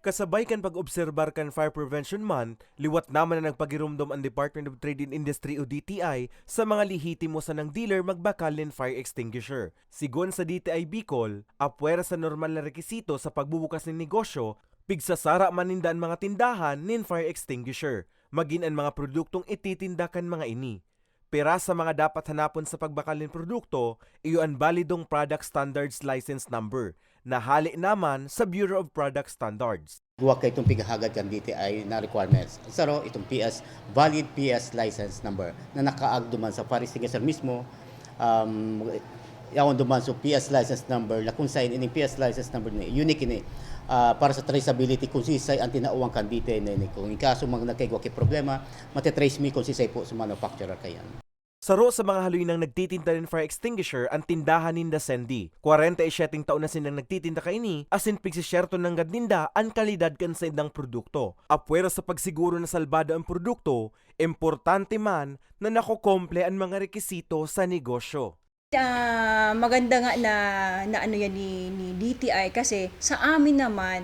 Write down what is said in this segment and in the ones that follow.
Kasabay kan pag-obserbar kan Fire Prevention Month, liwat naman na nagpagirumdom ang Department of Trade and Industry o DTI sa mga lihitimo sa ng dealer magbakal nin fire extinguisher. Sigon sa DTI Bicol, apwera sa normal na rekisito sa pagbubukas ng negosyo, pigsasara manindaan mga tindahan nin fire extinguisher, magin ang mga produktong ititindakan mga ini. Pera sa mga dapat hanapon sa pagbakal ng produkto, iyo ang balidong Product Standards License Number, na hali naman sa Bureau of Product Standards. Huwag kayo itong pigahagad kan DTI na requirements. Saro, itong valid PS license number na nakaag duman sa fire extinguisher mismo. Yaon duman so PS license number, na kung saan ining PS license number ni unique ini para sa traceability kung sisay ang tinauwang kan DTI na ini. Kung ikaso mga nagkaigwa kay problema, matitrace me kung sisay po sa manufacturer kayan. Saro sa mga haluin ng nagtitinda ng fire extinguisher ang tindahan ninda Sendi. 47 taon na silang nagtitinda kaini, asin pigsisyerto ng gadninda ang kalidad kan sa indang produkto. Apwera sa pagsiguro na salbado ang produkto, importante man na nakokomple ang mga rekisito sa negosyo. Maganda nga na ano yan ni DTI kasi sa amin naman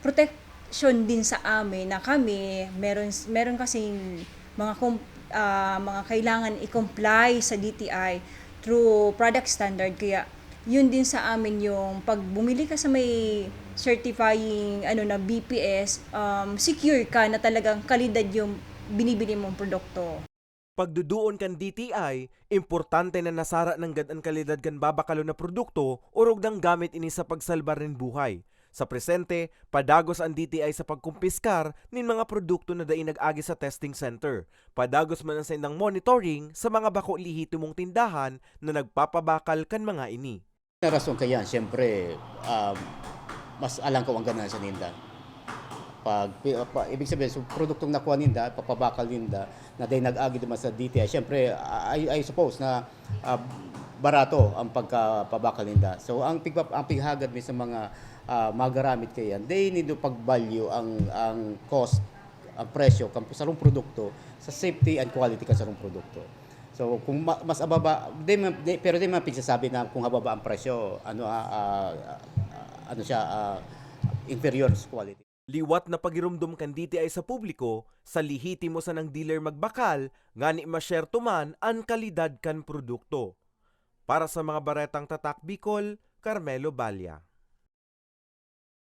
protection din sa amin na kami meron kasing mga kailangan i-comply sa DTI through product standard, kaya yun din sa amin yung pag bumili ka sa may certifying na BPS, secure ka na talagang kalidad yung binibili mong produkto. Pagduduon kan DTI, importante na nasara ng gadan kalidad kan babakalo na produkto urog ng gamit ini sa pagsalbar ng buhay. Sa presente, padagos ang DTI sa pagkumpiskar nin mga produkto na daing nag-agi sa testing center. Padagos man ang sendang monitoring sa mga bako lihitimong tindahan na nagpapabakal kan mga ini. Rason kaya, siyempre, mas alang ko ang ganan sa ninda. Ibig sabihin, so produktong nakuha ninda, papabakal ninda, na dahil nag-agi naman sa DTI, siyempre, I suppose na barato ang pagkapabakal ninda. So, ang pighagad mi sa mga magaramit kayan, they need to pag-value ang cost, ang presyo, sa rong produkto, sa safety and quality ka sa rong produkto. So, kung mas ababa, pero di man pigsasabi na kung hababa ang presyo, inferior sa quality. Liwat na pagirumdum kan DTI sa publiko, sa lihitimo sa ng dealer magbakal, ngani masyerto man ang kalidad kan produkto. Para sa mga baretang Tatak Bicol, Carmelo Balya.